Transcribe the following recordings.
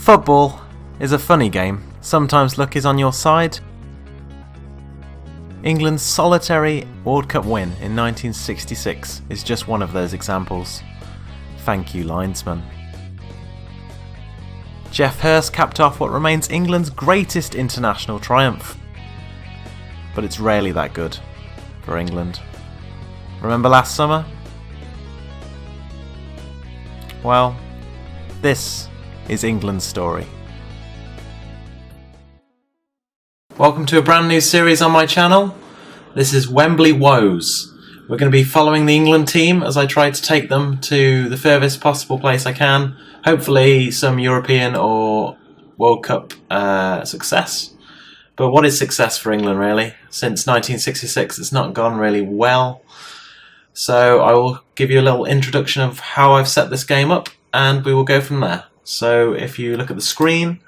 Football is a funny game. Sometimes luck is on your side. England's solitary World Cup win in 1966 is just one of those examples. Thank you, linesman. Geoff Hurst capped off what remains England's greatest international triumph. But it's rarely that good for England. Remember last summer? Well, this is England's story. Welcome to a brand new series on my channel. This is Wembley Woes. We're going to be following the England team as I try to take them to the furthest possible place I can. Hopefully some European or World Cup success. But what is success for England really? Since 1966 it's not gone really well. So I will give you a little introduction of how I've set this game up and we will go from there. So if you look at the screen,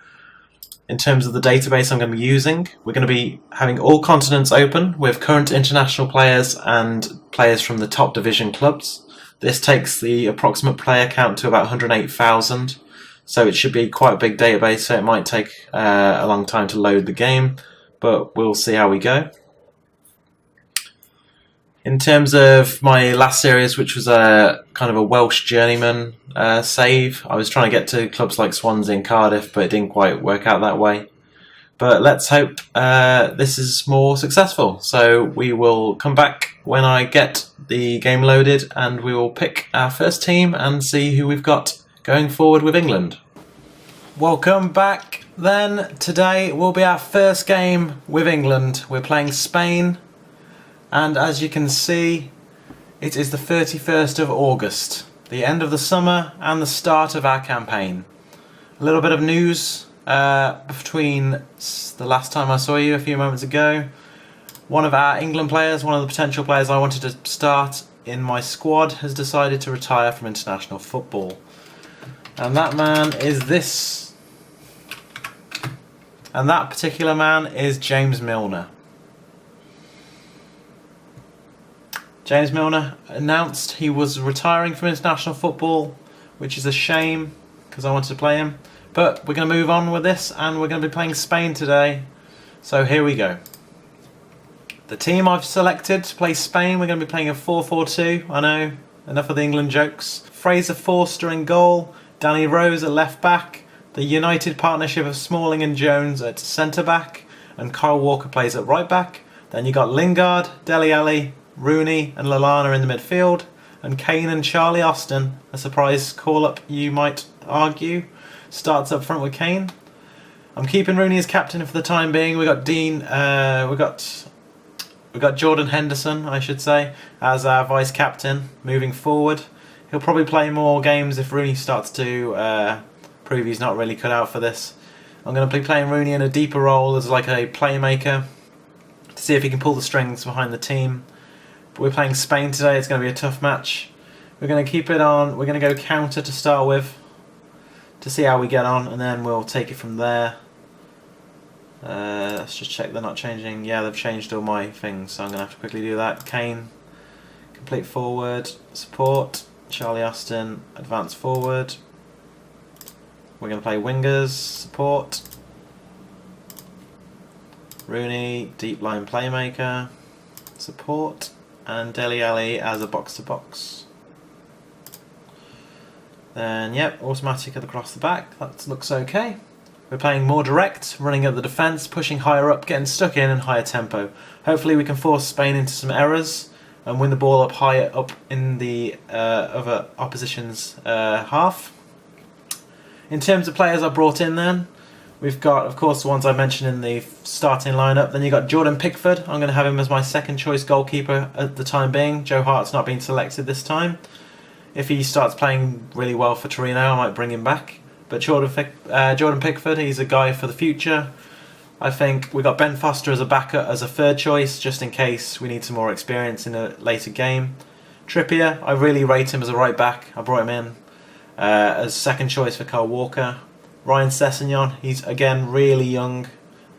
in terms of the database I'm going to be using, we're going to be having all continents open with current international players and players from the top division clubs. This takes the approximate player count to about 108,000, so it should be quite a big database, so it might take a long time to load the game, but we'll see how we go. In terms of my last series, which was a kind of a Welsh journeyman save, I was trying to get to clubs like Swansea and Cardiff, but it didn't quite work out that way. But let's hope this is more successful. So we will come back when I get the game loaded and we will pick our first team and see who we've got going forward with England. Welcome back then. Today will be our first game with England. We're playing Spain. And as you can see, it is the 31st of August, the end of the summer and the start of our campaign. A little bit of news between the last time I saw you a few moments ago. One of our England players, one of the potential players I wanted to start in my squad, has decided to retire from international football. And that man is this. And that particular man is James Milner. James Milner announced he was retiring from international football, which is a shame because I wanted to play him. But we're going to move on with this and we're going to be playing Spain today. So here we go. The team I've selected to play Spain, we're going to be playing a 4-4-2. I know, enough of the England jokes. Fraser Forster in goal, Danny Rose at left back, the united partnership of Smalling and Jones at centre back, and Kyle Walker plays at right back. Then you got Lingard, Dele Alli, Rooney and Lallana in the midfield, and Kane and Charlie Austin, a surprise call-up you might argue, starts up front with Kane. I'm keeping Rooney as captain for the time being. We got we got Jordan Henderson, I should say, as our vice captain moving forward. He'll probably play more games if Rooney starts to prove he's not really cut out for this. I'm going to be playing Rooney in a deeper role as like a playmaker to see if he can pull the strings behind the team. We're playing Spain today, it's going to be a tough match. We're going to keep it on, we're going to go counter to start with, to see how we get on, and then we'll take it from there. Let's just check they're not changing. Yeah, they've changed all my things, so I'm going to have to quickly do that. Kane, complete forward, support, Charlie Austin, advance forward. We're going to play wingers, support. Rooney, deep line playmaker, support. And Dele Alli as a box-to-box. Then, yep, automatic across the back. That looks okay. We're playing more direct, running at the defence, pushing higher up, getting stuck in and higher tempo. Hopefully we can force Spain into some errors and win the ball up higher up in the other opposition's half. In terms of players I brought in then, we've got, of course, the ones I mentioned in the starting lineup. Then you've got Jordan Pickford. I'm going to have him as my second choice goalkeeper at the time being. Joe Hart's not been selected this time. If he starts playing really well for Torino, I might bring him back. But Jordan Pickford, he's a guy for the future. I think we've got Ben Foster as a backup, as a third choice, just in case we need some more experience in a later game. Trippier, I really rate him as a right back. I brought him in as second choice for Kyle Walker. Ryan Sessegnon, he's again really young,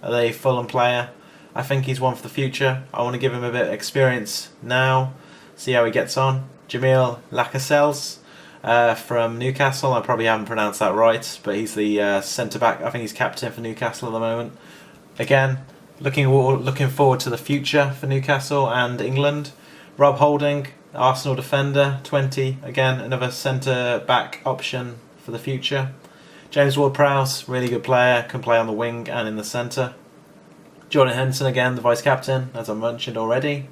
a Fulham player. I think he's one for the future. I want to give him a bit of experience now, see how he gets on. Jamil Lascelles, from Newcastle. I probably haven't pronounced that right, but he's the centre-back. I think he's captain for Newcastle at the moment. Again, looking forward to the future for Newcastle and England. Rob Holding, Arsenal defender, 20. Again, another centre-back option for the future. James Ward-Prowse, really good player, can play on the wing and in the centre. Jordan Henderson again, the vice-captain, as I mentioned already.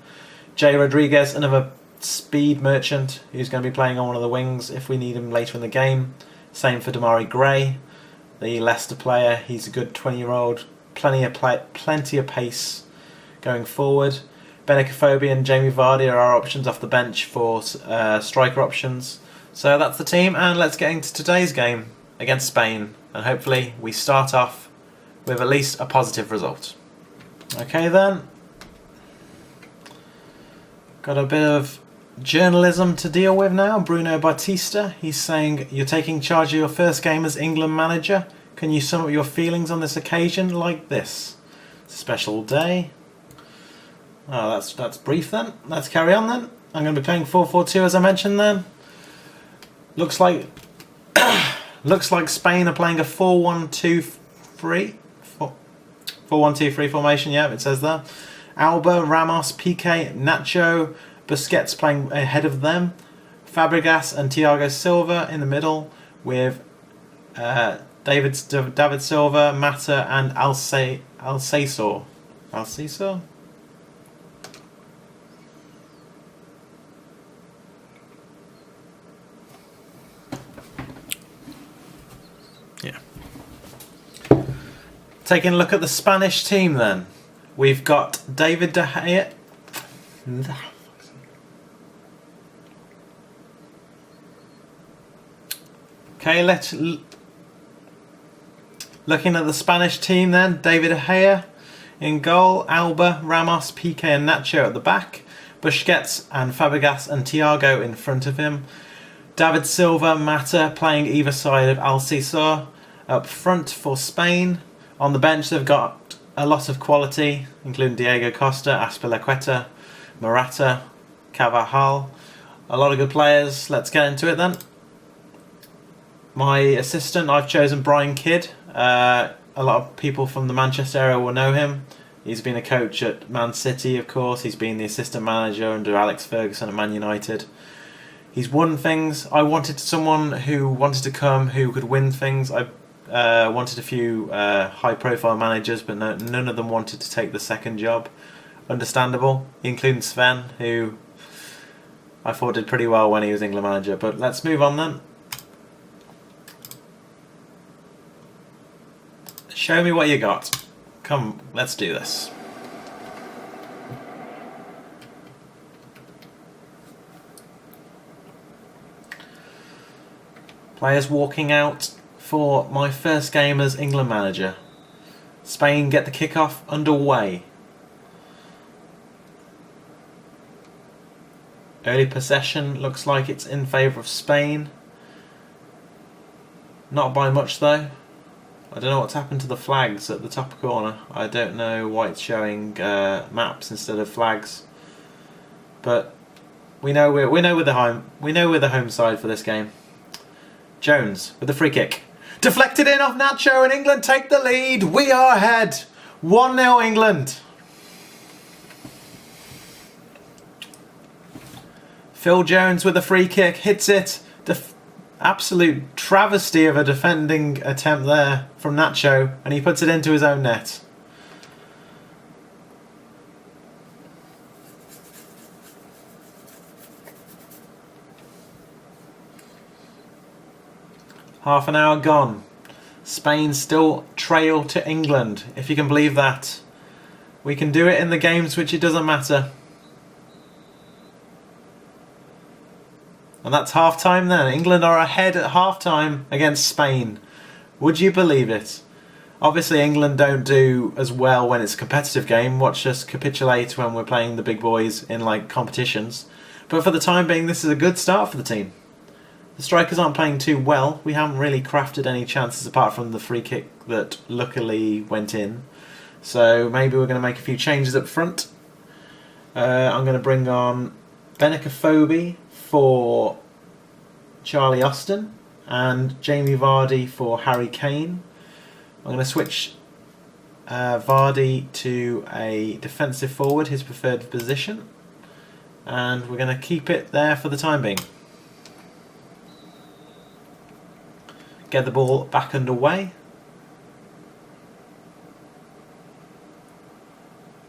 Jay Rodriguez, another speed merchant, who's going to be playing on one of the wings if we need him later in the game. Same for Damari Gray, the Leicester player. He's a good 20-year-old, plenty of pace going forward. Benakophobia and Jamie Vardy are our options off the bench for striker options. So that's the team, and let's get into today's game against Spain, and hopefully we start off with at least a positive result. Okay then, got a bit of journalism to deal with now. Bruno Batista, he's saying, you're taking charge of your first game as England manager. Can you sum up your feelings on this occasion like this? It's a special day. Oh, that's brief then. Let's carry on then. I'm going to be playing 4-4-2 as I mentioned then. Looks like Spain are playing a 4-1-2-3 formation. Yeah, it says there. Alba, Ramos, Piqué, Nacho, Busquets playing ahead of them. Fabregas and Thiago Silva in the middle with David Silva, Mata and Alcésar. Alcésar? Yeah. Taking a look at the Spanish team then. We've got David De Gea. Okay, looking at the Spanish team then. David De Gea in goal. Alba, Ramos, Piqué and Nacho at the back. Busquets and Fabregas and Thiago in front of him. David Silva, Mata playing either side of Alcésar. Up front for Spain. On the bench they've got a lot of quality, including Diego Costa, Azpilicueta, Morata, Carvajal. A lot of good players. Let's get into it then. My assistant, I've chosen Brian Kidd. A lot of people from the Manchester area will know him. He's been a coach at Man City, of course. He's been the assistant manager under Alex Ferguson at Man United. He's won things. I wanted someone who wanted to come, who could win things. I wanted a few high-profile managers, but none of them wanted to take the second job. Understandable, including Sven, who I thought did pretty well when he was England manager. But let's move on then. Show me what you got. Come, let's do this. Players walking out for my first game as England manager. Spain get the kickoff underway. Early possession looks like it's in favour of Spain. Not by much though. I don't know what's happened to the flags at the top corner. I don't know why it's showing maps instead of flags. But we know we're the home side for this game. Jones with the free kick. Deflected in off Nacho and England take the lead. We are ahead. 1-0 England. Phil Jones with the free kick. Hits it. Absolute travesty of a defending attempt there from Nacho. And he puts it into his own net. Half an hour gone. Spain still trail to England, if you can believe that. We can do it in the games which it doesn't matter. And that's half time then. England are ahead at half time against Spain. Would you believe it? Obviously England don't do as well when it's a competitive game. Watch us capitulate when we're playing the big boys in like competitions. But for the time being, this is a good start for the team. The strikers aren't playing too well. We haven't really crafted any chances apart from the free kick that luckily went in. So maybe we're going to make a few changes up front. I'm going to bring on Benakophobia for Charlie Austin and Jamie Vardy for Harry Kane. I'm going to switch Vardy to a defensive forward, his preferred position, and we're going to keep it there for the time being. Get the ball back underway.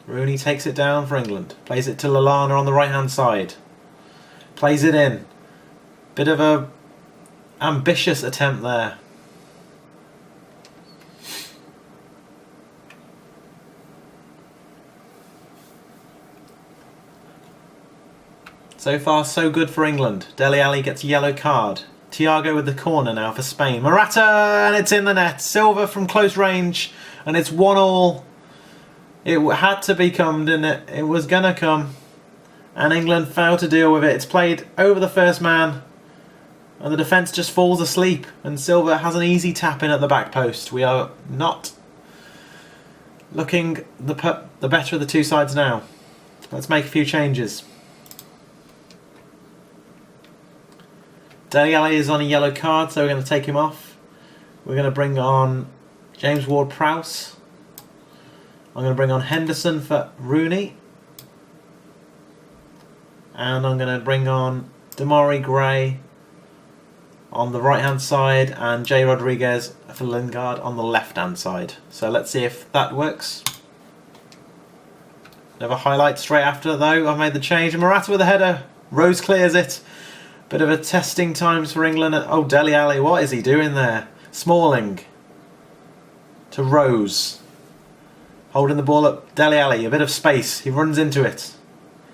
Rooney takes it down for England, plays it to Lallana on the right hand side, plays it in. Bit of a ambitious attempt there. So far so good for England. Dele Alli gets a yellow card. Thiago with the corner now for Spain. Morata, and it's in the net. Silva from close range, and it's 1-1. It had to be come, didn't it? It was going to come. And England failed to deal with it. It's played over the first man, and the defence just falls asleep. And Silva has an easy tap in at the back post. We are not looking the better of the two sides now. Let's make a few changes. Dele Alli is on a yellow card, so we're going to take him off. We're going to bring on James Ward-Prowse. I'm going to bring on Henderson for Rooney. And I'm going to bring on Demarai Gray on the right hand side and Jay Rodriguez for Lingard on the left hand side. So let's see if that works. Another highlight straight after though. I've made the change. And Morata with a header. Rose clears it. Bit of a testing times for England. Oh, Dele Alli, what is he doing there? Smalling to Rose. Holding the ball up. Dele Alli, a bit of space. He runs into it.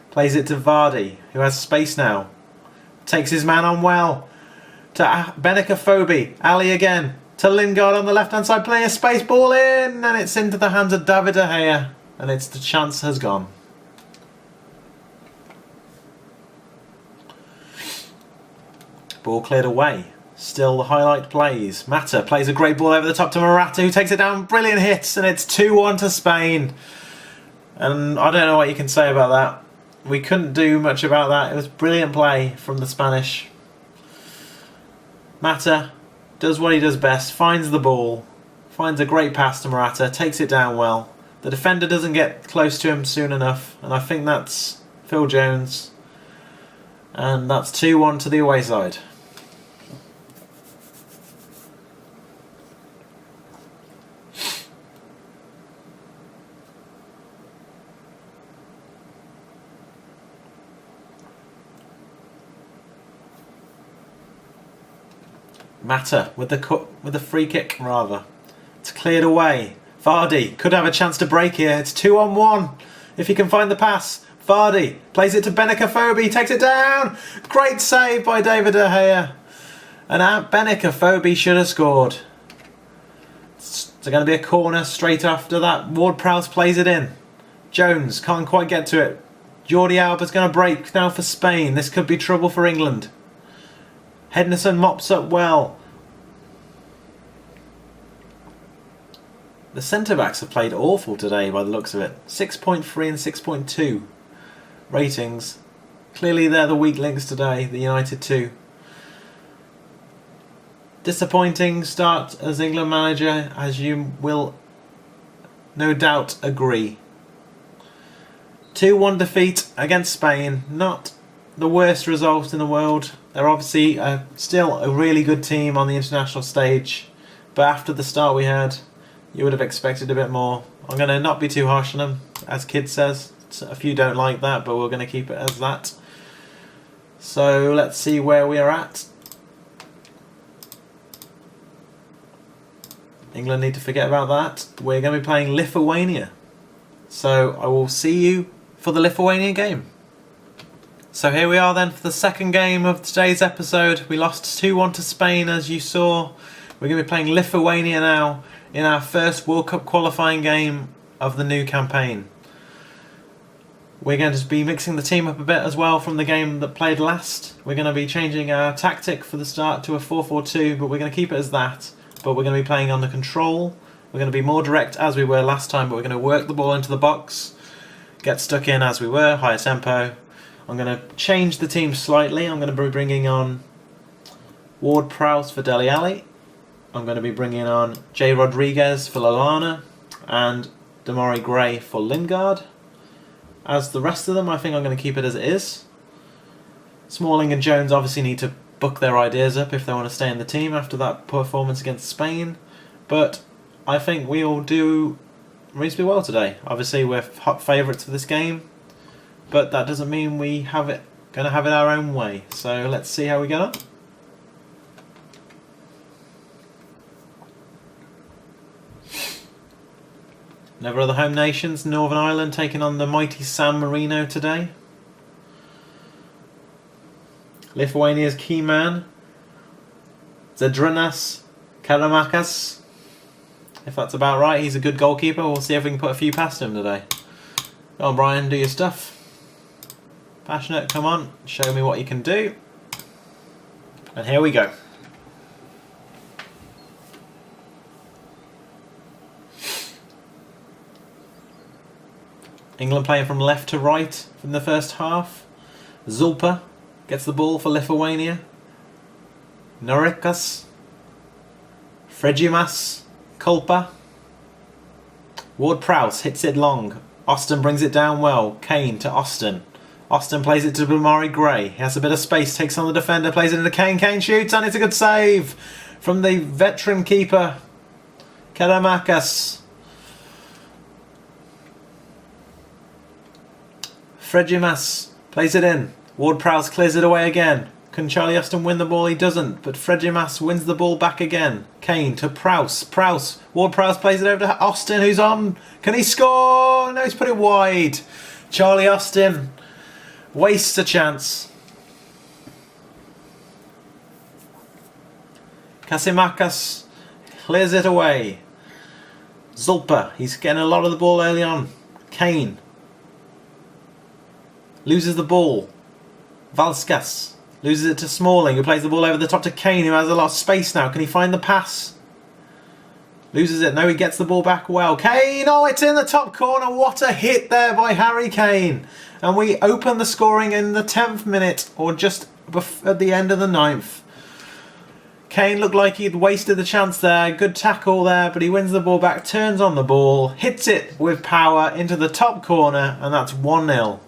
Plays it to Vardy, who has space now. Takes his man on well. To Benica Phoebe. Ali again. To Lingard on the left-hand side. Playing a space ball in. And it's into the hands of David De Gea. And it's the chance has gone. Ball cleared away. Still the highlight plays. Mata plays a great ball over the top to Morata, who takes it down. Brilliant hits, and it's 2-1 to Spain. And I don't know what you can say about that. We couldn't do much about that. It was brilliant play from the Spanish. Mata does what he does best. Finds the ball. Finds a great pass to Morata. Takes it down well. The defender doesn't get close to him soon enough. And I think that's Phil Jones. And that's 2-1 to the away side. Mata with the free kick rather. It's cleared away. Vardy could have a chance to break here. It's 2-on-1. If he can find the pass. Vardy plays it to Benica Phoebe. Takes it down. Great save by David De Gea. And Benica Phoebe should have scored. It's going to be a corner straight after that. Ward-Prowse plays it in. Jones can't quite get to it. Jordi Alba's going to break now for Spain. This could be trouble for England. Henderson mops up well. The centre-backs have played awful today by the looks of it. 6.3 and 6.2 ratings. Clearly they're the weak links today, the United 2. Disappointing start as England manager, as you will no doubt agree. 2-1 defeat against Spain. Not the worst result in the world. They're obviously still a really good team on the international stage, but after the start we had, you would have expected a bit more. I'm going to not be too harsh on them, as Kid says. A few don't like that, but we're going to keep it as that. So let's see where we are at. England need to forget about that. We're going to be playing Lithuania. So I will see you for the Lithuanian game. So here we are then for the second game of today's episode. We lost 2-1 to Spain, as you saw. We're going to be playing Lithuania now in our first World Cup qualifying game of the new campaign. We're going to be mixing the team up a bit as well from the game that played last. We're going to be changing our tactic for the start to a 4-4-2, but we're going to keep it as that. But we're going to be playing on the control. We're going to be more direct as we were last time, but we're going to work the ball into the box, get stuck in as we were, higher tempo. I'm going to change the team slightly. I'm going to be bringing on Ward-Prowse for Dele Alli. I'm going to be bringing on J. Rodriguez for Lallana and Demarai Gray for Lingard. As the rest of them, I think I'm going to keep it as it is. Smalling and Jones obviously need to book their ideas up if they want to stay in the team after that performance against Spain. But I think we'll do reasonably well today. Obviously we're hot favourites for this game, but that doesn't mean we going to have it our own way. So let's see how we get on. Never other home nations, Northern Ireland taking on the mighty San Marino today. Lithuania's key man, Zydrunas Karamakas. If that's about right, he's a good goalkeeper. We'll see if we can put a few past him today. Go on, Brian, do your stuff. Passionate, come on, show me what you can do. And here we go. England playing from left to right in the first half. Zulpa gets the ball for Lithuania. Norikas. Fregimas. Kulpa. Ward-Prowse hits it long. Austin brings it down well. Kane to Austin. Austin plays it to Demarai Gray. He has a bit of space, takes on the defender, plays it into Kane. Kane shoots and it's a good save from the veteran keeper, Karamakas. Fregimas plays it in. Ward-Prowse clears it away again. Can Charlie Austin win the ball? He doesn't, but Fregimas wins the ball back again. Kane to Prowse. Ward-Prowse plays it over to Austin, who's on. Can he score? No, he's put it wide. Charlie Austin wastes a chance. Kasimakas clears it away. Zulpa, he's getting a lot of the ball early on. Kane loses the ball. Valskas loses it to Smalling, who plays the ball over the top to Kane, who has a lot of space now. Can he find the pass? Loses it. No, he gets the ball back well. Kane! Oh, it's in the top corner. What a hit there by Harry Kane. And we open the scoring in the 10th minute, or just at the end of the 9th. Kane looked like he'd wasted the chance there. Good tackle there, but he wins the ball back, turns on the ball, hits it with power into the top corner, and that's 1-0.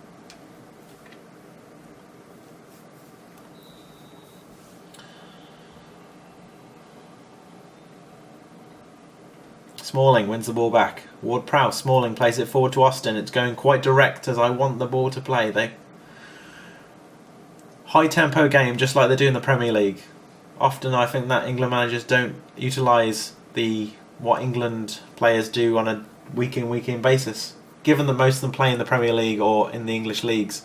Smalling wins the ball back. Ward-Prowse, Smalling plays it forward to Austin. It's going quite direct as I want the ball to play. High tempo game, just like they do in the Premier League. Often I think that England managers don't utilise what England players do on a week in basis. Given that most of them play in the Premier League or in the English leagues,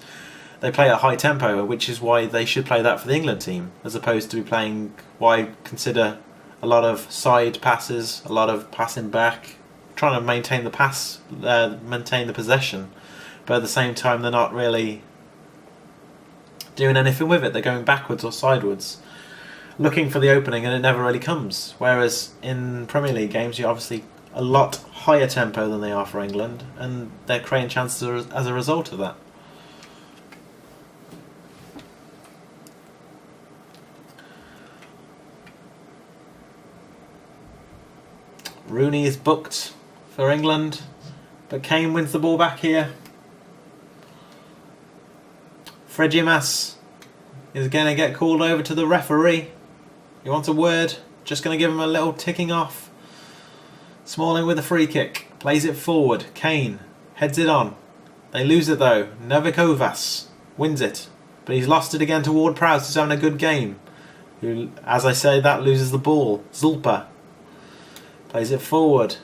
they play at high tempo, which is why they should play that for the England team, as opposed to playing what I consider a lot of side passes, a lot of passing back, trying to maintain the possession, but at the same time they're not really doing anything with it. They're going backwards or sideways, looking for the opening, and it never really comes. Whereas in Premier League games, you're obviously a lot higher tempo than they are for England, and they're creating chances as a result of that. Rooney is booked for England, but Kane wins the ball back here. Fregimas is going to get called over to the referee. He wants a word, just going to give him a little ticking off. Smalling with a free kick, plays it forward. Kane heads it on. They lose it though. Novikovas wins it, but he's lost it again to Ward-Prowse, who's having a good game. Who, as I say, that loses the ball. Zulpa plays it forward.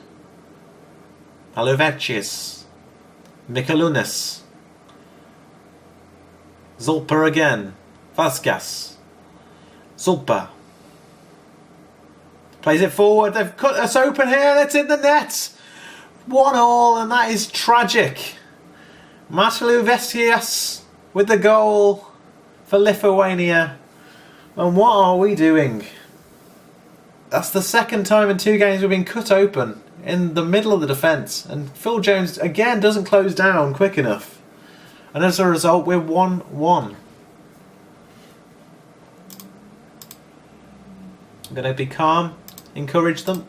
Alovecis. Mikalunas. Zulpa again. Vasquez. Zulpa. Plays it forward. They've cut us open here. It's in the net. 1-1, and that is tragic. Alovecis with the goal for Lithuania. And what are we doing? That's the second time in 2 games we've been cut open in the middle of the defence, and Phil Jones again doesn't close down quick enough, and as a result we're 1-1. I'm going to be calm, encourage them.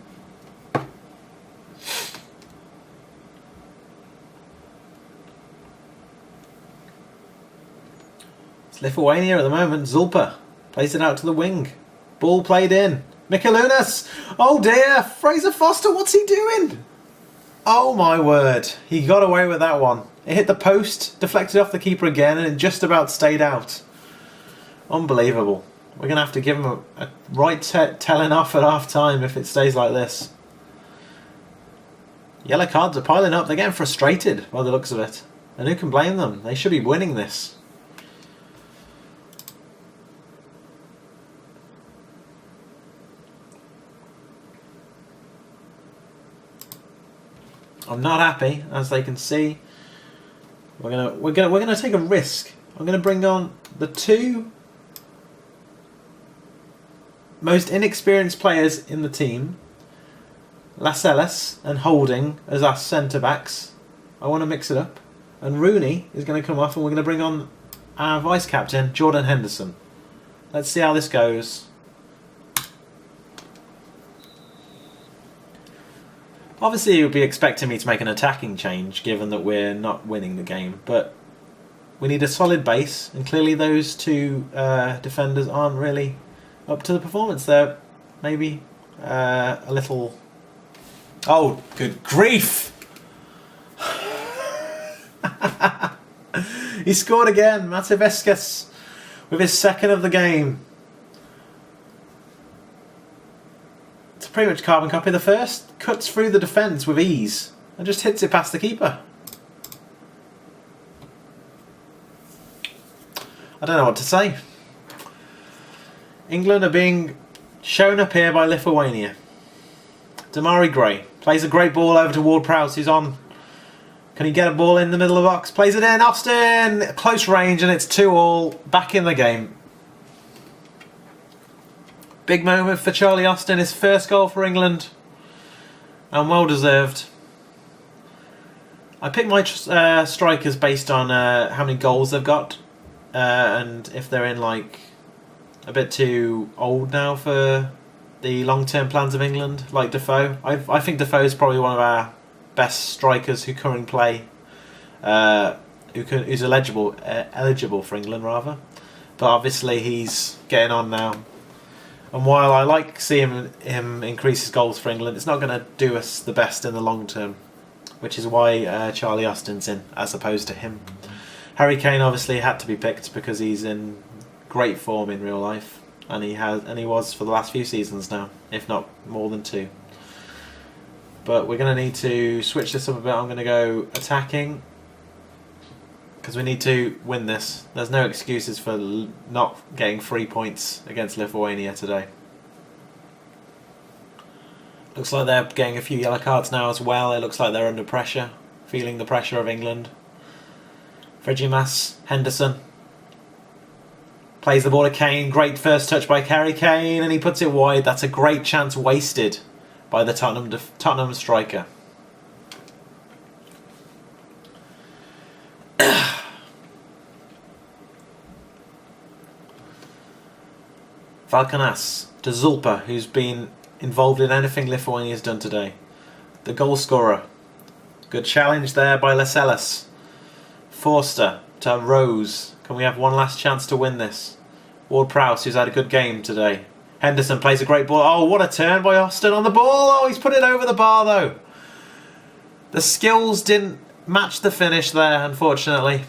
It's Lithuania at the moment. Zulpa plays it out to the wing. Ball played in. Mikalunas! Oh dear! Fraser Foster, what's he doing? Oh my word. He got away with that one. It hit the post, deflected off the keeper again, and it just about stayed out. Unbelievable. We're going to have to give him a right telling off at half time if it stays like this. Yellow cards are piling up. They're getting frustrated by the looks of it. And who can blame them? They should be winning this. I'm not happy, as they can see. We're gonna take a risk. I'm gonna bring on the two most inexperienced players in the team, Lascelles and Holding as our centre backs. I want to mix it up, and Rooney is going to come off, and we're going to bring on our vice captain, Jordan Henderson. Let's see how this goes. Obviously, you'll be expecting me to make an attacking change, given that we're not winning the game, but we need a solid base, and clearly those two defenders aren't really up to the performance. They're maybe a little... Oh, good grief! He scored again, Mateveskis, with his second of the game. It's pretty much carbon copy. The first cuts through the defence with ease and just hits it past the keeper. I don't know what to say. England are being shown up here by Lithuania. Damari Gray plays a great ball over to Ward-Prowse, who's on. Can he get a ball in the middle of the box? Plays it in. Austin! Close range, and it's 2-2. Back in the game. Big moment for Charlie Austin. His first goal for England. And well deserved. I picked my strikers based on how many goals they've got. And if they're in like a bit too old now for the long-term plans of England, like Defoe. I think Defoe is probably one of our best strikers who currently play, who's eligible for England rather. But obviously he's getting on now. And while I like seeing him increase his goals for England, it's not going to do us the best in the long term, which is why Charlie Austin's in as opposed to him. Harry Kane obviously had to be picked because he's in great form in real life, and he was for the last few seasons now, if not more than 2. But we're going to need to switch this up a bit. I'm going to go attacking because we need to win this. There's no excuses for not getting 3 points against Lithuania today. Looks like they're getting a few yellow cards now as well. It looks like they're under pressure, feeling the pressure of England. Frigimas, Henderson plays the ball to Kane. Great first touch by Harry Kane, and he puts it wide. That's a great chance wasted by the Tottenham striker. Valkanas to Zulpa, who's been involved in anything Lithuania's done today. The goal scorer. Good challenge there by Lascelles. Forster to Rose. Can we have one last chance to win this? Ward-Prowse, who's had a good game today. Henderson plays a great ball. Oh, what a turn by Austin on the ball. Oh, he's put it over the bar though. The skills didn't match the finish there, unfortunately.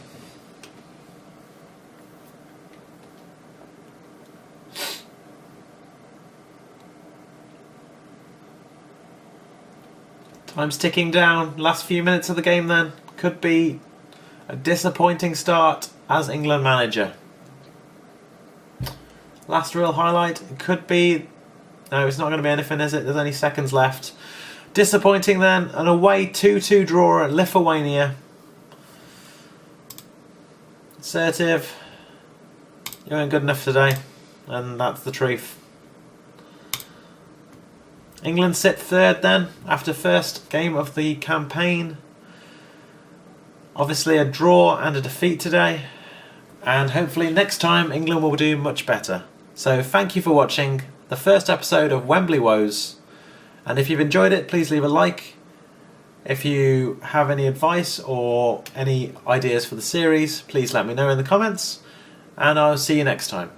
Time's ticking down. Last few minutes of the game then. Could be a disappointing start as England manager. Last real highlight could be... No, it's not going to be anything, is it? There's only seconds left. Disappointing then. An away 2-2 draw at Lithuania. Assertive. You weren't good enough today. And that's the truth. England sit third then, after first game of the campaign. Obviously a draw and a defeat today. And hopefully next time England will do much better. So thank you for watching. the first episode of Wembley Woes. And if you've enjoyed it, please leave a like. If you have any advice or any ideas for the series, please let me know in the comments. And I'll see you next time.